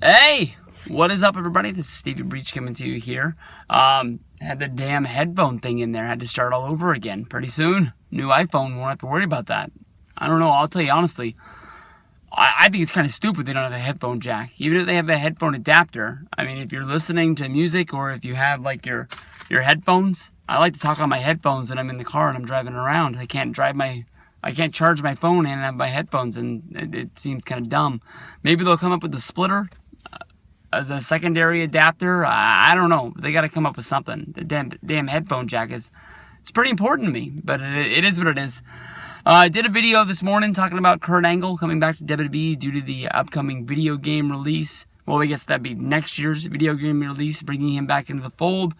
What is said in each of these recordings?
Hey, what is up, everybody? This is Stevie Breach coming to you here. Had the damn headphone thing in there. Had to start all over again. Pretty soon, new iPhone, won't have to worry about that. I don't know. I'll tell you honestly. I think it's kind of stupid they don't have a headphone jack. Even if they have a headphone adapter. I mean, if you're listening to music or if you have like your headphones, I like to talk on my headphones when I'm in the car and I'm driving around. I can't charge my phone and have my headphones, and it seems kind of dumb. Maybe they'll come up with a splitter as a secondary adapter. I don't know. They got to come up with something. The damn headphone jack it's pretty important to me, but it is what it is. I did a video this morning talking about Kurt Angle coming back to WWE due to the upcoming video game release. Well, I guess that'd be next year's video game release, bringing him back into the fold,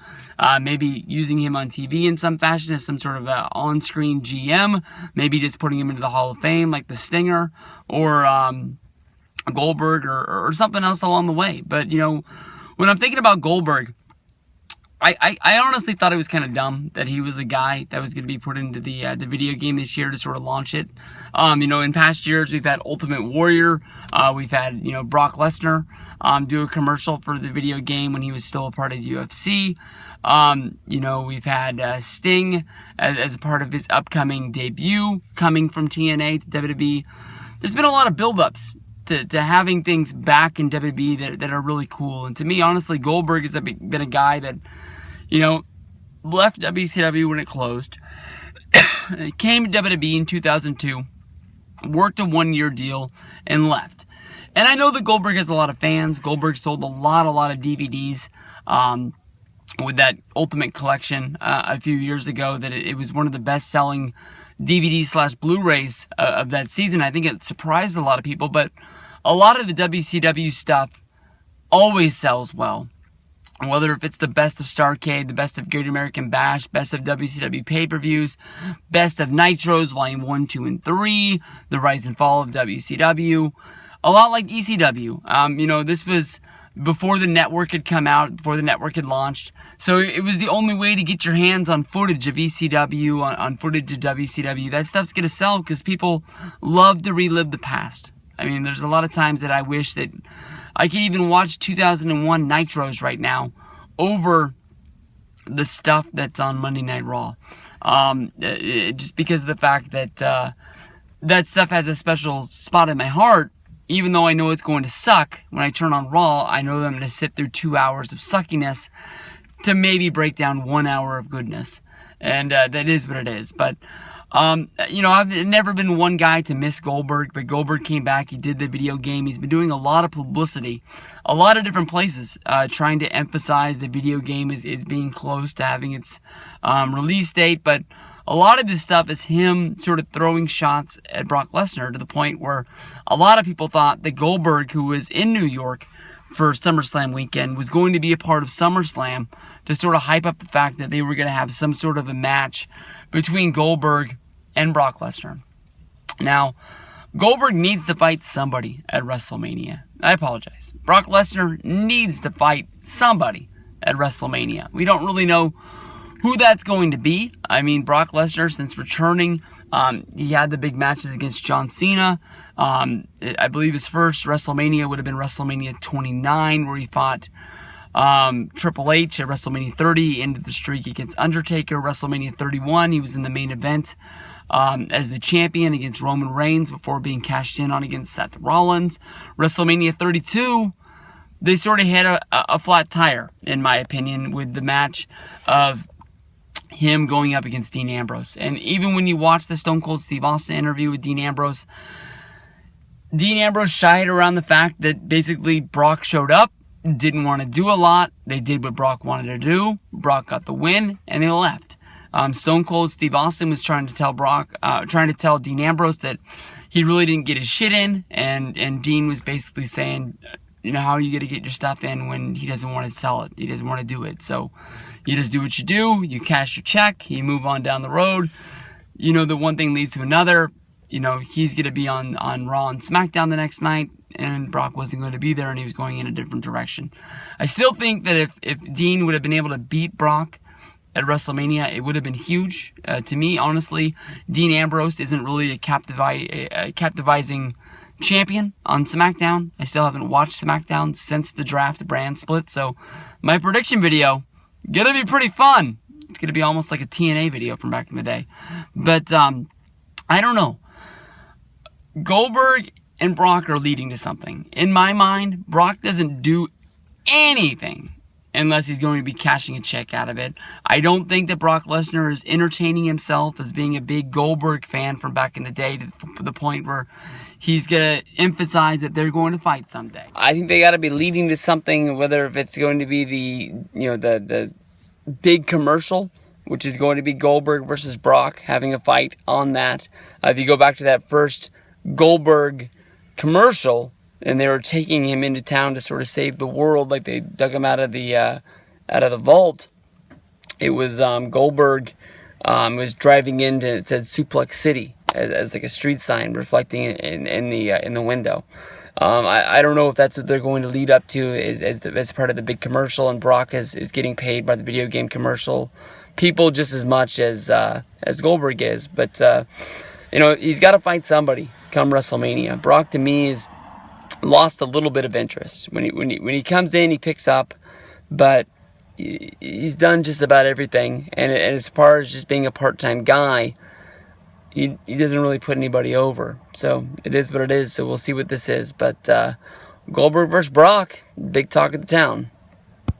maybe using him on TV in some fashion as some sort of on-screen GM, maybe just putting him into the Hall of Fame like the Stinger, or Goldberg, or something else along the way. But, you know, when I'm thinking about Goldberg, I honestly thought it was kind of dumb that he was the guy that was going to be put into the video game this year to sort of launch it. You know, in past years, we've had Ultimate Warrior. We've had, you know, Brock Lesnar do a commercial for the video game when he was still a part of UFC. You know, we've had Sting as a part of his upcoming debut coming from TNA to WWE. There's been a lot of build-ups to having things back in WWE that are really cool. And to me, honestly, Goldberg has been a guy that, you know, left WCW when it closed. Came to WWE in 2002, worked a one-year deal, and left. And I know that Goldberg has a lot of fans. Goldberg sold a lot of DVDs with that Ultimate Collection a few years ago. That it was one of the best-selling DVD/Blu-rays of that season. I think it surprised a lot of people, but a lot of the WCW stuff always sells well. Whether if it's the best of Starrcade, the best of Great American Bash, best of WCW pay-per-views, best of Nitros, Volume 1, 2, and 3, the rise and fall of WCW, a lot like ECW. You know, this was before the network had come out, before the network had launched. So it was the only way to get your hands on footage of ECW, on footage of WCW. That stuff's going to sell because people love to relive the past. I mean, there's a lot of times that I wish that I could even watch 2001 Nitros right now over the stuff that's on Monday Night Raw. Just because of the fact that that stuff has a special spot in my heart. Even though I know it's going to suck, when I turn on Raw, I know that I'm going to sit through 2 hours of suckiness to maybe break down 1 hour of goodness. And that is what it is. But, you know, I've never been one guy to miss Goldberg, but Goldberg came back. He did the video game. He's been doing a lot of publicity, a lot of different places, trying to emphasize the video game is being close to having its release date. But a lot of this stuff is him sort of throwing shots at Brock Lesnar to the point where a lot of people thought that Goldberg, who was in New York for SummerSlam weekend, was going to be a part of SummerSlam to sort of hype up the fact that they were going to have some sort of a match between Goldberg and Brock Lesnar. Now, Goldberg needs to fight somebody at WrestleMania. I apologize. Brock Lesnar needs to fight somebody at WrestleMania. We don't really know who that's going to be. I mean, Brock Lesnar, since returning, he had the big matches against John Cena. I believe his first WrestleMania would have been WrestleMania 29, where he fought Triple H. At WrestleMania 30, he ended the streak against Undertaker. WrestleMania 31, he was in the main event as the champion against Roman Reigns before being cashed in on against Seth Rollins. WrestleMania 32, they sort of hit a flat tire, in my opinion, with the match of him going up against Dean Ambrose. And even when you watch the Stone Cold Steve Austin interview with Dean Ambrose shied around the fact that basically Brock showed up, didn't want to do a lot. They did what Brock wanted to do. Brock got the win, and they left. Stone Cold Steve Austin was trying to tell Dean Ambrose that he really didn't get his shit in, and Dean was basically saying, you know, how are you going to get your stuff in when he doesn't want to sell it? He doesn't want to do it. So you just do what you do. You cash your check. You move on down the road. You know, the one thing leads to another. You know, he's going to be on Raw and SmackDown the next night, and Brock wasn't going to be there, and he was going in a different direction. I still think that if Dean would have been able to beat Brock at WrestleMania, it would have been huge. To me, honestly, Dean Ambrose isn't really a captivating champion on SmackDown. I still haven't watched SmackDown since the draft brand split, so my prediction video gonna be pretty fun. It's gonna be almost like a TNA video from back in the day. But I don't know. Goldberg and Brock are leading to something. In my mind, Brock doesn't do anything unless he's going to be cashing a check out of it. I don't think that Brock Lesnar is entertaining himself as being a big Goldberg fan from back in the day to the point where he's going to emphasize that they're going to fight someday. I think they got to be leading to something, whether if it's going to be the big commercial, which is going to be Goldberg versus Brock having a fight on that. If you go back to that first Goldberg commercial, and they were taking him into town to sort of save the world, like they dug him out of the vault. It was Goldberg was driving into, it said Suplex City as like a street sign reflecting in the window. I don't know if that's what they're going to lead up to as part of the big commercial, and Brock is getting paid by the video game commercial people just as much as Goldberg is. But he's got to fight somebody come WrestleMania. Brock, to me, is lost a little bit of interest. When he comes in, he picks up, but he's done just about everything. And as far as just being a part-time guy, he doesn't really put anybody over. So it is what it is. So we'll see what this is. But Goldberg versus Brock, big talk of the town.